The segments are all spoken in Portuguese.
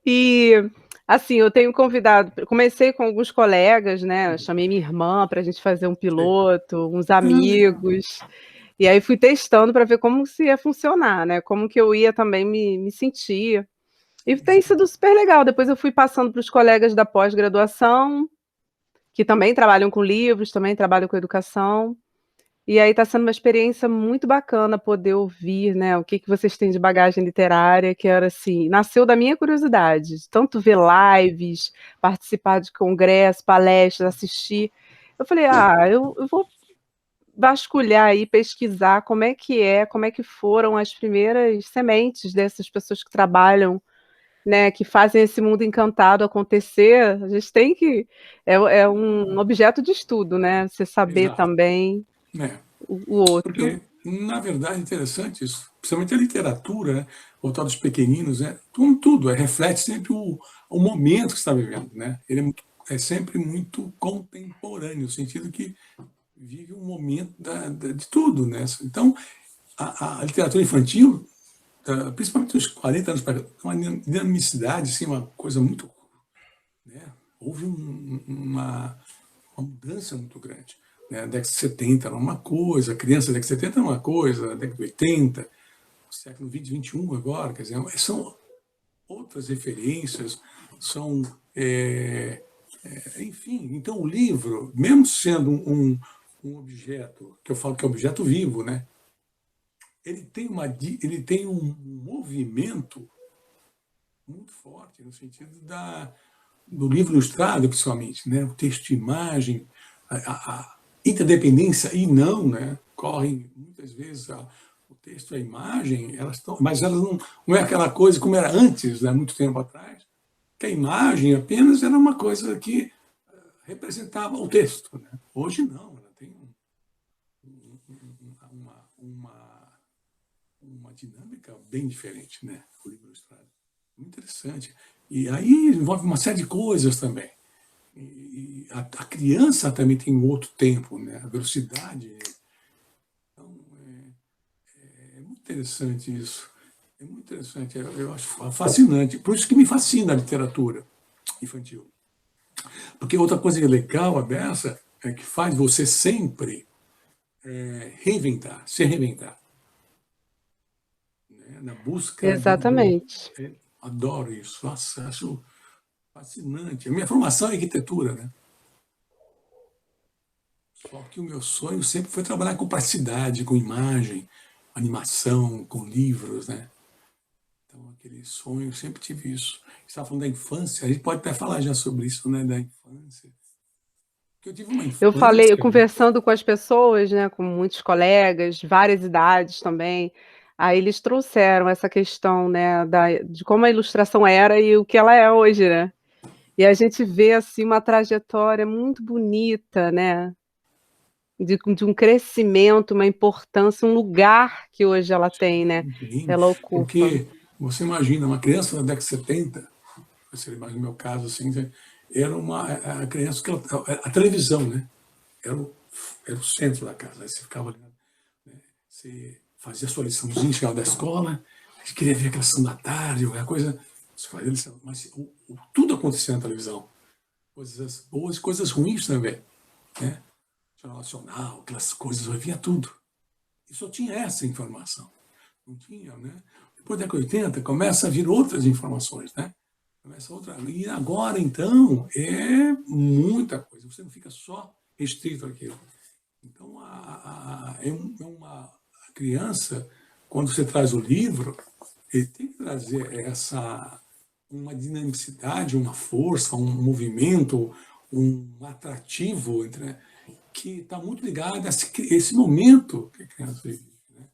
E, assim, eu tenho convidado comecei com alguns colegas, né, eu chamei minha irmã para a gente fazer um Sei. piloto, uns Ah, legal. amigos, e aí fui testando para ver como se ia funcionar, né, como que eu ia também me sentir. E tem sido super legal, depois eu fui passando para os colegas da pós-graduação, que também trabalham com livros, também trabalham com educação. E aí está sendo uma experiência muito bacana poder ouvir, né, o que que vocês têm de bagagem literária, que era assim, nasceu da minha curiosidade, de tanto ver lives, participar de congresso, palestras, assistir. Eu falei: "Ah, eu vou vasculhar aí, pesquisar como é que foram as primeiras sementes dessas pessoas que trabalham, né, que fazem esse mundo encantado acontecer". A gente tem que é um objeto de estudo, né, você saber Exato. também É. o outro. Porque, na verdade, é interessante isso, principalmente a literatura, né, voltada aos pequeninos, né, tudo reflete sempre o momento que você está vivendo, né? Ele é sempre muito contemporâneo, no sentido que vive um momento de tudo, né? Então, a literatura infantil, principalmente nos 40 anos para cá, uma dinamicidade, assim, uma coisa muito, né? Houve uma mudança muito grande. Né? A década de 70 era uma coisa, a criança da década de 70 era uma coisa, a década de 80, o século 20, 21 agora, quer dizer, são outras referências, são, enfim, então o livro, mesmo sendo um objeto, que eu falo que é objeto vivo, né? Ele tem um movimento muito forte, no sentido do livro ilustrado, principalmente, né? O texto e imagem, a interdependência e não, né? Correm muitas vezes o texto e a imagem, mas elas não é aquela coisa como era antes, né? Muito tempo atrás, que a imagem apenas era uma coisa que representava o texto, né? Hoje não, ela tem uma dinâmica bem diferente, né? O livro ilustrado. Muito interessante. E aí envolve uma série de coisas também. E a criança também tem um outro tempo, né? A velocidade. Então, é muito interessante isso. É muito interessante. Eu acho fascinante. Por isso que me fascina a literatura infantil. Porque outra coisa que é legal, a Bessa, é que faz você sempre se reinventar. Né? Na busca Exatamente. adoro isso. Nossa, acho fascinante. A minha formação é arquitetura, né? Só que o meu sonho sempre foi trabalhar com praticidade, com imagem, animação, com livros, né? Então, aquele sonho, eu sempre tive isso. Você estava falando da infância, a gente pode até falar já sobre isso, né? Da infância. Porque eu tive uma Eu falei eu infância. conversando com as pessoas, né, com muitos colegas, de várias idades também, aí eles trouxeram essa questão, né, de como a ilustração era e o que ela é hoje, né. E a gente vê, assim, uma trajetória muito bonita, né, de um crescimento, uma importância, um lugar que hoje ela tem, né, Sim, ela ocupa. porque você imagina, uma criança da década de 70, você imagina o meu caso, assim, era a criança que a televisão, né? Era o centro da casa. Aí você ficava ali, né? Você fazia a sua liçãozinha, chegava da escola, você queria ver aquela sessão da tarde, qualquer coisa, você fazia lição. Mas tudo acontecia na televisão. Coisas boas e coisas ruins também, né? Jornal Nacional, aquelas coisas, eu via tudo. E só tinha essa informação. Não tinha, né? Depois da década de 80, começa a vir outras informações, né? Começa outra. E agora, então, é muita coisa. Você não fica só restrito àquilo. Então, uma criança, quando você traz o livro, ele tem que trazer uma dinamicidade, uma força, um movimento, um atrativo, né, que está muito ligado a esse momento que a criança vive. Né?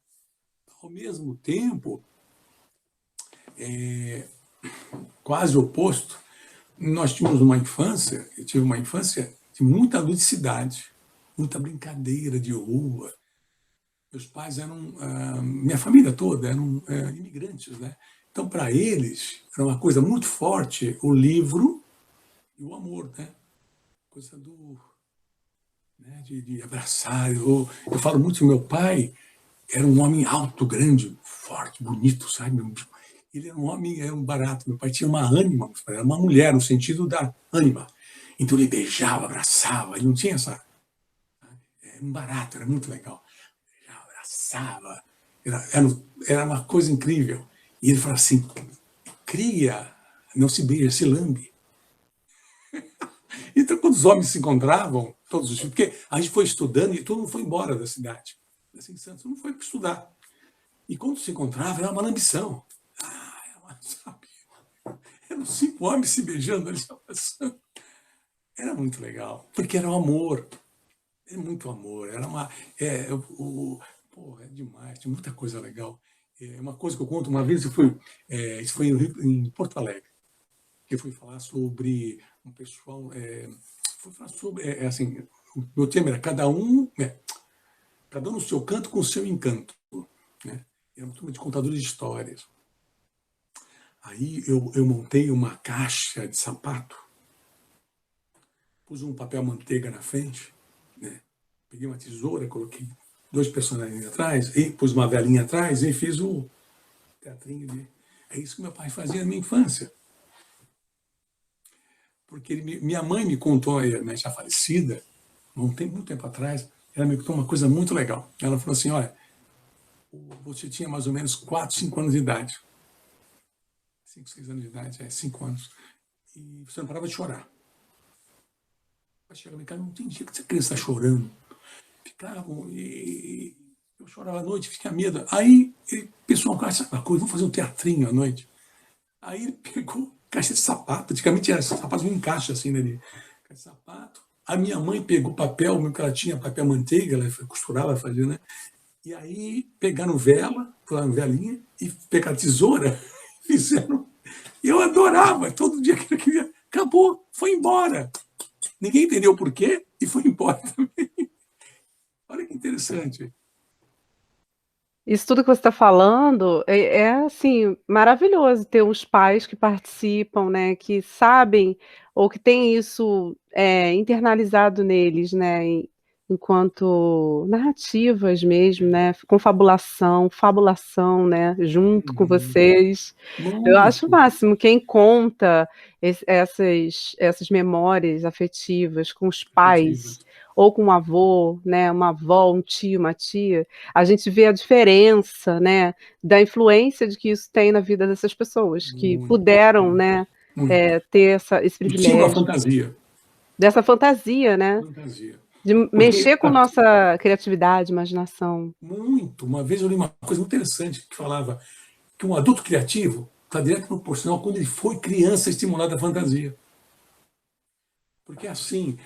Ao mesmo tempo, quase oposto, nós tínhamos uma infância, eu tive uma infância de muita ludicidade, muita brincadeira de rua. Meus pais eram, minha família toda eram imigrantes, né? Então, para eles, era uma coisa muito forte o livro e o amor, né? Coisa né, de abraçar. Eu falo muito que meu pai era um homem alto, grande, forte, bonito, sabe? Ele era um homem, era um barato. Meu pai tinha uma ânima, era uma mulher, no sentido da ânima. Então ele beijava, abraçava, ele não tinha essa... Era um barato, era muito legal. Beijava, abraçava, era uma coisa incrível. E ele falava assim, cria, não se beija, se lambe. Então, quando os homens se encontravam, todos os filhos, porque a gente foi estudando e todo mundo foi embora da cidade. Assim, Santos não foi para estudar. E quando se encontrava, era uma lambição. Sabe? Eram 5 homens se beijando ali, passando. Era muito legal, porque era um amor. É muito amor. Era uma. É demais, tinha muita coisa legal. Uma coisa que eu conto, uma vez isso foi em Porto Alegre, que eu fui falar sobre um pessoal. Fui falar sobre. Assim, o meu tema era cada um no seu canto com o seu encanto. Né? Era uma turma de contadores de histórias. Aí eu montei uma caixa de sapato, pus um papel manteiga na frente, né? Peguei uma tesoura, coloquei 2 personagens atrás, e pus uma velinha atrás e fiz o teatrinho dele. É isso que meu pai fazia na minha infância. Porque minha mãe me contou, minha já falecida, não tem muito tempo atrás, ela me contou uma coisa muito legal. Ela falou assim, olha, você tinha mais ou menos 4, 5 anos de idade. 5, 6 anos de idade, 5 anos. E você não parava de chorar. Eu chegava em casa, não entendia que essa criança está chorando. Ficavam, e eu chorava à noite, fiquei medo. Aí ele pensou, essa coisa, vamos fazer um teatrinho à noite. Aí ele pegou caixa de sapato, antigamente era sapato em caixa, assim, né? Caixa de sapato. A minha mãe pegou papel, que ela tinha papel manteiga, ela costurava, fazia, né? E aí pegaram velinha, e pegaram tesoura, fizeram. Eu adorava, todo dia que eu queria. Acabou, foi embora. Ninguém entendeu por quê e foi embora também. Olha que interessante. Isso tudo que você está falando assim, maravilhoso ter os pais que participam, né, que sabem ou que têm isso, internalizado neles, né, enquanto narrativas mesmo, né, fabulação, né, junto com vocês. Eu acho o Muito máximo quem conta essas memórias afetivas com os pais, afetivas. ou com um avô, né, uma avó, um tio, uma tia, a gente vê a diferença, né, da influência de que isso tem na vida dessas pessoas que Muito, puderam, muito, né, muito. ter esse E tinha uma privilégio, fantasia. dessa fantasia, né, Fantasia. de Porque, mexer com nossa criatividade, imaginação. muito, uma vez eu li uma coisa muito interessante que falava que um adulto criativo está direto proporcional quando ele foi criança estimulada a fantasia. Porque assim,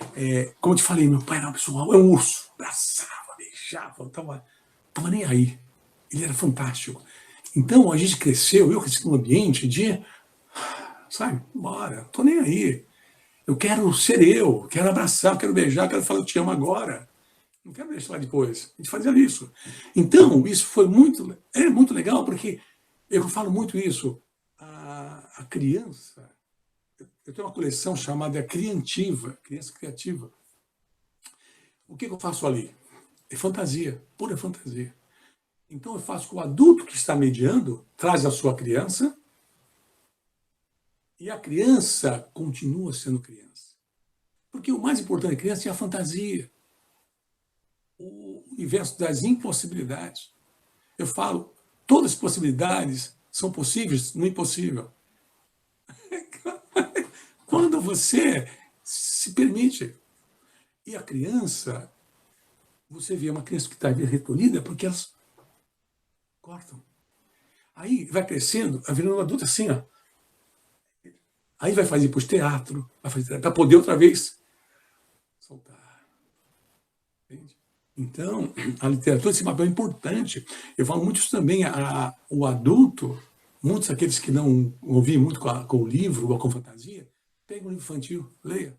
como eu te falei, meu pai era uma pessoa, é um urso, abraçava, beijava, não estava nem aí. Ele era fantástico. Então a gente cresceu, eu cresci num ambiente de, sabe, bora, tô nem aí. Eu quero ser eu, quero abraçar, quero beijar, quero falar eu te amo agora. Não quero deixar lá depois. A gente fazia isso. Então, isso foi muito legal, porque eu falo muito isso. A criança, eu tenho uma coleção chamada Criantiva, Criança Criativa. O que eu faço ali? É fantasia, pura fantasia. Então eu faço com o adulto que está mediando, traz a sua criança, e a criança continua sendo criança. Porque o mais importante da criança é a fantasia. O universo das impossibilidades. Eu falo, todas as possibilidades são possíveis no impossível. Quando você se permite. E a criança, você vê uma criança que está recolhida porque elas cortam. Aí vai crescendo, vai virando uma adulta assim, ó. Aí vai fazer para o teatro, para poder outra vez soltar. Entende? Então, a literatura tem esse papel importante. Eu falo muito isso também. O adulto, muitos daqueles que não ouviram muito com o livro ou com fantasia, pega um livro infantil, leia.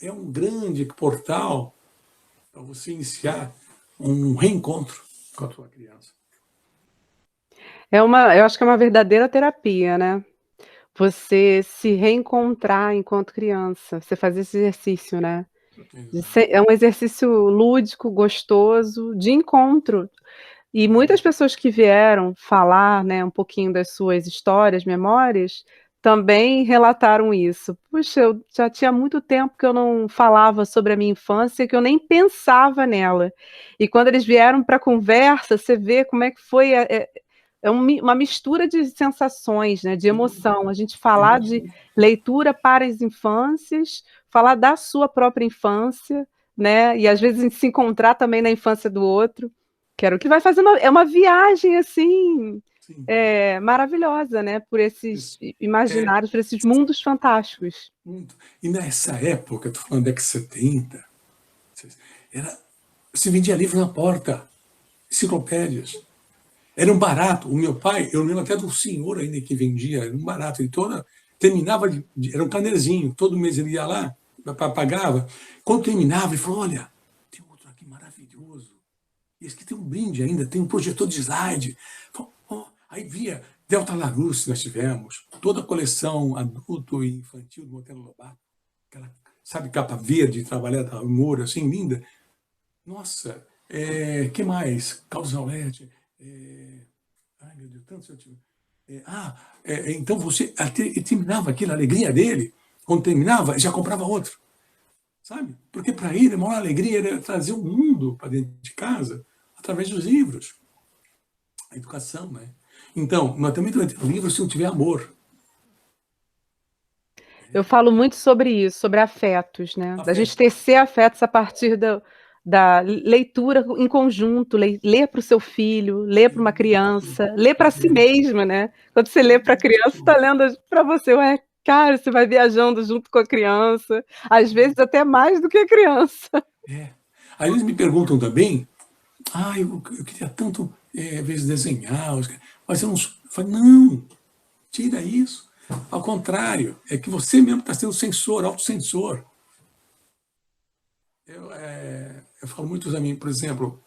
É um grande portal para você iniciar um reencontro com a sua criança. Eu acho que é uma verdadeira terapia, né? Você se reencontrar enquanto criança, você fazer esse exercício, né? Exato. É um exercício lúdico, gostoso, de encontro. E muitas pessoas que vieram falar, né, um pouquinho das suas histórias, memórias, também relataram isso. "Puxa, eu já tinha muito tempo que eu não falava sobre a minha infância, que eu nem pensava nela". E quando eles vieram para a conversa, você vê como é que foi, uma mistura de sensações, né, de emoção. A gente falar de Emoção. leitura para as infâncias, falar da sua própria infância, né, e às vezes a gente se encontrar também na infância do outro. Quero que vai fazer uma viagem, assim, Sim. maravilhosa, né, por esses Isso. imaginários, por esses mundos fantásticos. Muito. E nessa época, estou falando da década de 70, era, se vendia livro na porta, enciclopédias. Era um barato. O meu pai, eu lembro até do senhor ainda que vendia, era um barato. Ele terminava, era um canezinho, todo mês ele ia lá, pagava. Quando terminava, ele falou: olha, tem outro aqui maravilhoso. Esse aqui tem um brinde ainda, tem um projetor de slide. Aí via Delta Larousse, nós tivemos, toda a coleção adulto e infantil do Monteiro Lobato, aquela, sabe, capa verde, trabalhada, humor, assim, linda. Nossa, que mais? Carlos Aulete. Ai, meu Deus, tanto sentido. Então você terminava aquilo, a alegria dele, quando terminava, já comprava outro, sabe? Porque para ele a maior alegria era trazer o mundo para dentro de casa através dos livros, a educação, né? Então, nós também temos livros se não tiver amor. Eu falo muito sobre isso, sobre afetos, né, da gente Afeto. tecer afetos a partir da leitura em conjunto, ler para o seu filho, ler para uma Isso, criança, ler para si isso, mesma, né. Quando você lê para a criança, isso. está lendo para você, ué, cara, você vai viajando junto com a criança, às vezes até mais do que a criança. É. Aí eles me perguntam também, eu queria tanto, às vezes, desenhar, mas eu não. Eu falo, não, tira isso. Ao contrário, é que você mesmo está sendo censor, autocensor. Eu falo muito a mim, por exemplo,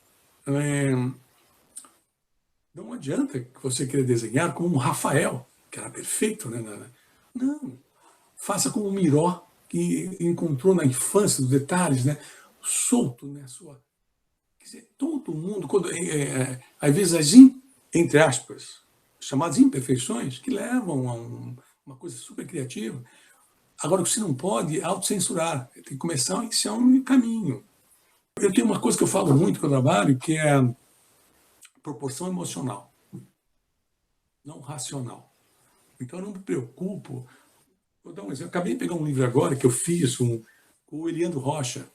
não adianta que você queira desenhar como um Rafael, que era perfeito, né? Não, faça como o Miró, que encontrou na infância os detalhes, né? Solto, né? Quer dizer, todo mundo, às vezes entre aspas, chamadas imperfeições, que levam a uma coisa super criativa. Agora, você não pode autocensurar, tem que começar a iniciar um caminho. Eu tenho uma coisa que eu falo muito que eu trabalho, que é a proporção emocional, não racional. Então, eu não me preocupo. Vou dar um exemplo. Acabei de pegar um livro agora que eu fiz com o Eliandro Rocha.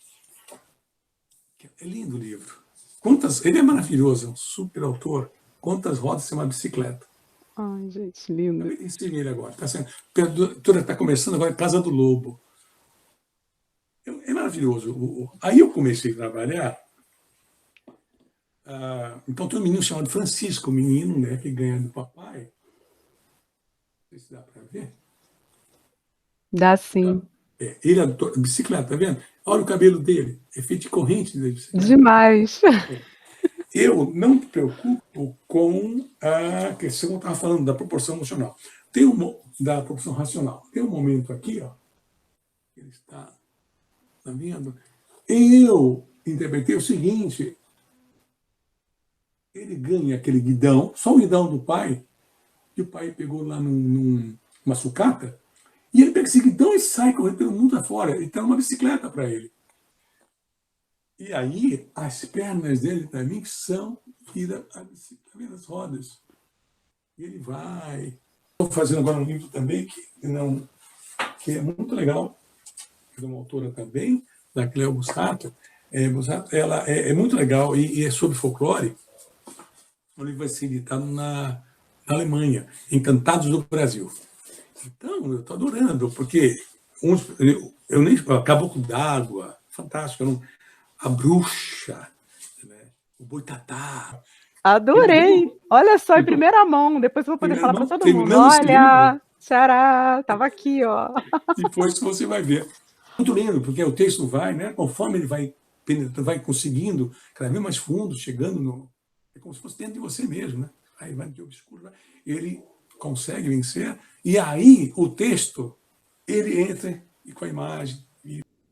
É lindo o livro. Ele é maravilhoso, é um super autor. Quantas rodas tem uma bicicleta? Ai, gente, lindo. Acabei de ensinar ele agora. Está começando agora Casa do Lobo. É maravilhoso. Aí eu comecei a trabalhar. Então tem um menino chamado Francisco, menino, né, que ganha do papai. Não sei se dá para ver. Dá sim. Ele adora bicicleta, tá vendo? Olha o cabelo dele, é feito de corrente de bicicleta. Demais. Eu não me preocupo com a questão que eu estava falando da proporção emocional. Da proporção racional. Tem um momento aqui, ó, ele está vendo? Eu interpretei o seguinte: ele ganha aquele guidão, só o guidão do pai, que o pai pegou lá numa sucata, e ele pega esse guidão e sai correndo pelo mundo afora. Ele está numa bicicleta para ele. E aí, as pernas dele, para mim, vira as rodas. E ele vai. Estou fazendo agora um livro também, que é muito legal, de uma autora também, da Cleo Bussato. Ela é muito legal e é sobre folclore. O livro vai ser editado na Alemanha, Encantados do Brasil. Então, eu estou adorando, porque eu nem Caboclo d'Água, fantástico, a bruxa, né? O boitatá. Adorei. Olha só, em primeira mão, depois eu vou poder Primeiro, falar para todo mundo. terminando esse livro, Olha, xará, estava aqui, ó. depois você vai ver. Muito lindo, porque o texto vai, né? Conforme ele vai penetrando, vai conseguindo cada vez mais fundo, chegando no. É como se fosse dentro de você mesmo, né? Aí vai de obscuro, ele consegue vencer, e aí o texto, ele entra com a imagem.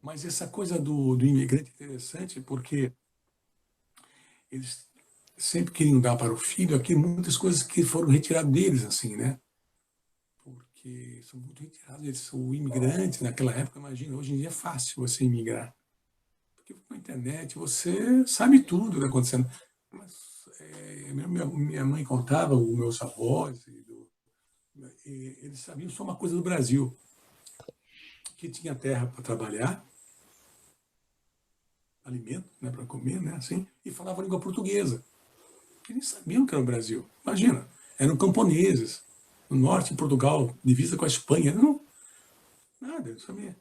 Mas essa coisa do imigrante é interessante, porque eles sempre queriam dar para o filho aqui muitas coisas que foram retiradas deles, assim, né? Porque são muito retirados, eles são imigrantes naquela época, imagina, hoje em dia é fácil você imigrar. Porque com a internet você sabe tudo que está acontecendo. Mas minha mãe contava, os meus avós, eles sabiam só uma coisa do Brasil, que tinha terra para trabalhar, alimento, né, para comer, né, assim, e falava a língua portuguesa. Eles sabiam que era o Brasil. Imagina, eram camponeses, no norte de Portugal, divisa com a Espanha. Não, nada, não sabia.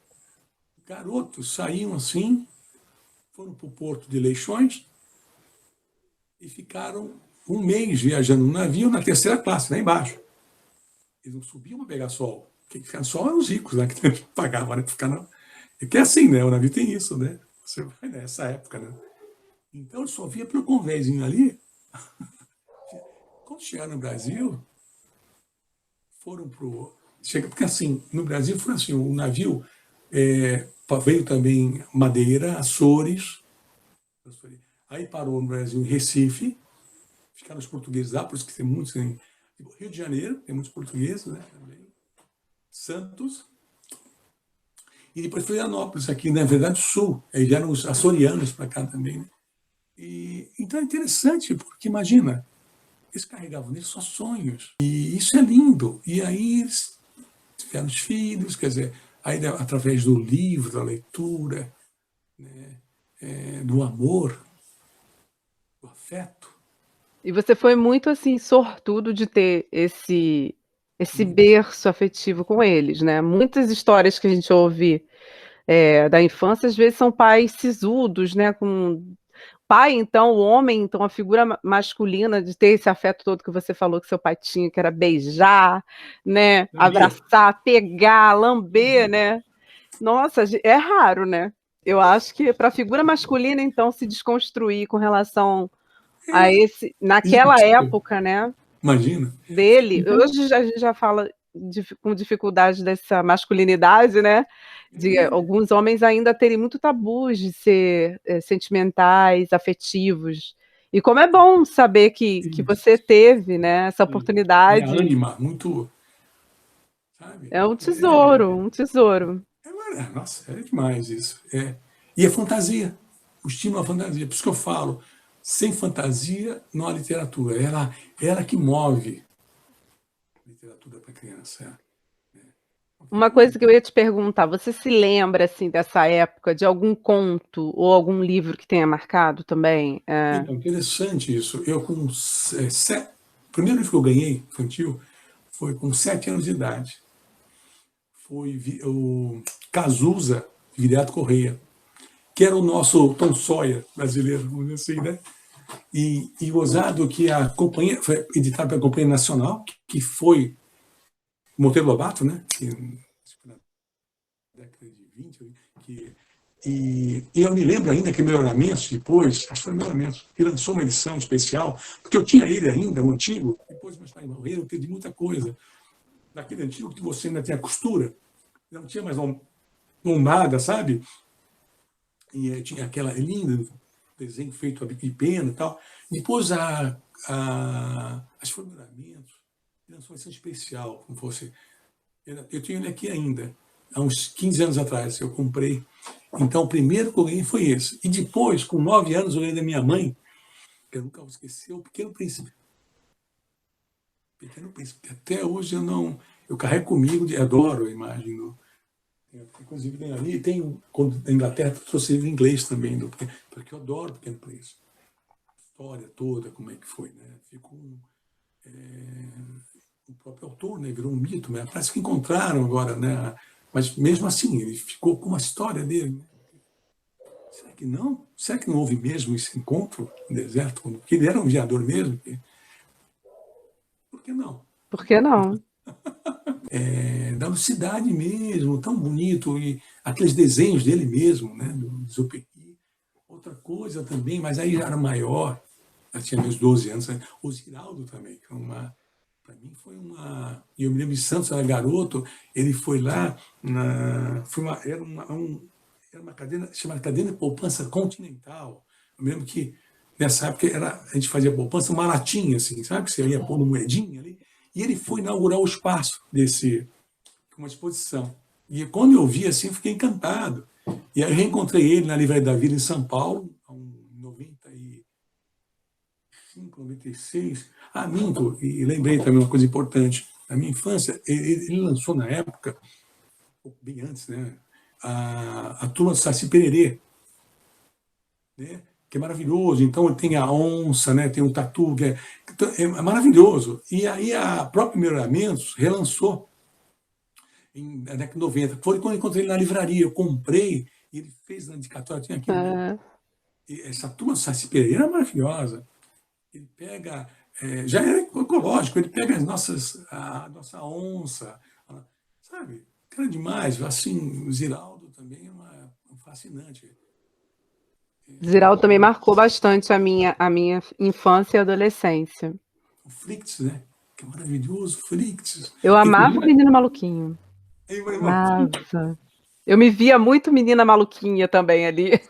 Garotos saíam assim, foram para o porto de Leixões e ficaram um mês viajando no navio na terceira classe, lá embaixo. Eles não subiam para pegar sol. Quem ficava sol eram os ricos, né, que pagavam, né, para ficar não. É que é assim, né, o navio tem isso, né? Você vai nessa época, né? Então, eu só via pelo convézinho ali. Quando chegaram no Brasil, foram pro... Porque assim, no Brasil foi assim, o navio veio também Madeira, Açores, aí parou no Brasil em Recife, ficaram os portugueses lá, por isso que tem muitos em Rio de Janeiro, tem muitos portugueses, né, também. Santos, e depois Florianópolis, aqui, na verdade, sul, aí vieram os açorianos para cá também, né? Então é interessante, porque imagina, eles carregavam neles só sonhos, e isso é lindo, e aí eles tiveram os filhos, quer dizer, aí através do livro, da leitura, né, do amor, do afeto. E você foi muito, assim, sortudo de ter esse berço afetivo com eles, né. Muitas histórias que a gente ouve, da infância, às vezes são pais sisudos, né, com pai, então, o homem, então, a figura masculina de ter esse afeto todo que você falou que seu pai tinha, que era beijar, né, Sabia? abraçar, pegar, lamber, né. Nossa, é raro, né. Eu acho que para a figura masculina, então, se desconstruir com relação a esse naquela Isso, época, né, imagina. dele, Então, hoje a gente já fala com dificuldade dessa masculinidade, né, de alguns homens ainda terem muito tabus de ser, sentimentais, afetivos. E como é bom saber que você teve, né, essa minha oportunidade. ânima, muito, sabe? É um tesouro, um tesouro. Nossa, é demais isso. E é fantasia, o estímulo à fantasia. Por isso que eu falo, sem fantasia não há literatura. Ela que move a literatura para a criança. Uma coisa que eu ia te perguntar, você se lembra, assim, dessa época, de algum conto ou algum livro que tenha marcado também? Então, interessante isso. Eu com o primeiro livro que eu ganhei, infantil, foi com 7 anos de idade. Foi o Cazuza, Viriato Correia, que era o nosso Tom Sawyer brasileiro, vamos dizer assim, né? E gozado que a companhia, foi editado pela Companhia Nacional, que foi Monteiro Lobato, né? Que, na década de 20, e eu me lembro ainda que Melhoramentos, depois, acho que foi Melhoramentos, que lançou uma edição especial, porque eu tinha ele ainda, o antigo, depois meus pais morreram, eu perdi muita coisa. Naquele antigo que você ainda tinha costura, não tinha mais lombada, sabe? E tinha aquela linda desenho feito de pena e tal. Depois acho que foi Melhoramentos, lançou uma edição especial, como fosse. Eu tinha ele aqui ainda, há uns 15 anos atrás, eu comprei. Então, o primeiro que eu ganhei foi esse. E depois, com 9 anos, eu ganhei da minha mãe, que eu nunca vou esquecer, o Pequeno Príncipe. Pequeno Príncipe. Até hoje eu não... Eu carrego comigo, adoro a imagem. Inclusive, tem ali, quando na Inglaterra, trouxe livro em inglês também, porque eu adoro o Pequeno Príncipe. A história toda, como é que foi, né? Ficou... o próprio autor, né, virou um mito, né? Parece que encontraram agora, né? Mas mesmo assim, ele ficou com uma história dele. Né? Será que não? Será que não houve mesmo esse encontro no deserto? Porque ele era um viador mesmo? Por que não? Por que não? Da lucidade mesmo, tão bonito, e aqueles desenhos dele mesmo, né, do Zuperi. Outra coisa também, mas aí já era maior, já tinha meus 12 anos, né? O Ziraldo também, que para mim foi uma... E eu me lembro de Santos, era garoto, ele foi lá, era uma cadeia chamada Cadeia de Poupança Continental. Eu me lembro que nessa época a gente fazia poupança, uma latinha, assim, sabe? Que você ia pondo moedinha ali. E ele foi inaugurar o espaço uma exposição. E quando eu vi assim, eu fiquei encantado. E aí eu reencontrei ele na Livraria da Vila, em São Paulo, em 95, 96. Minto, e lembrei também uma coisa importante. Na minha infância, ele lançou na época, bem antes, né? A Turma do Saci Pererê, né? Que é maravilhoso. Então tem a onça, né? Tem um tatu, é maravilhoso. E aí a própria Melhoramentos relançou na década de 90. Foi quando eu encontrei ele na livraria. Eu comprei, e ele fez na dedicatória, tinha aqui. Essa Turma do Saci Pererê era maravilhosa. Ele pega, já era ecológico, ele pega a nossa onça, sabe? Era demais. Assim, o Ziraldo também é um fascinante. Ziraldo também marcou bastante a minha infância e adolescência. O Fricts, né? Que é maravilhoso, Fricts. Eu amava o Menino Maluquinho. Amava. Eu me via muito menina maluquinha também ali.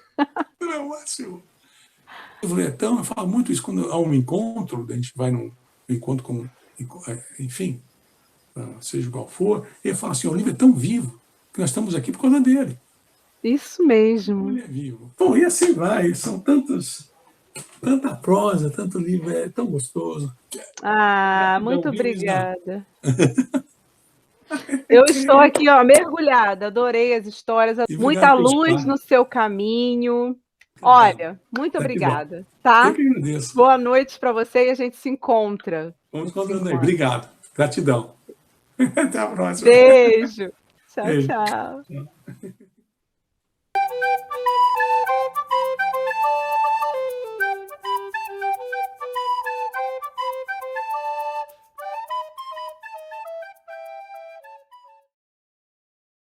Era ótimo. Eu falei, então, eu falo muito isso quando há um encontro, a gente vai num encontro com, enfim, seja qual for, e eu falo assim, o livro é tão vivo que nós estamos aqui por causa dele. Isso mesmo. Ele é vivo. Bom, e assim vai, são tanta prosa, tanto livro, é tão gostoso. Muito obrigada. Eu estou aqui, mergulhada, adorei as histórias, muita luz no seu caminho. Olha, muito obrigada, tá? Eu que agradeço. Boa noite para você e a gente se encontra. Vamos encontrando aí. Obrigado. Gratidão. Até a próxima. Beijo. Tchau, Beijo. tchau.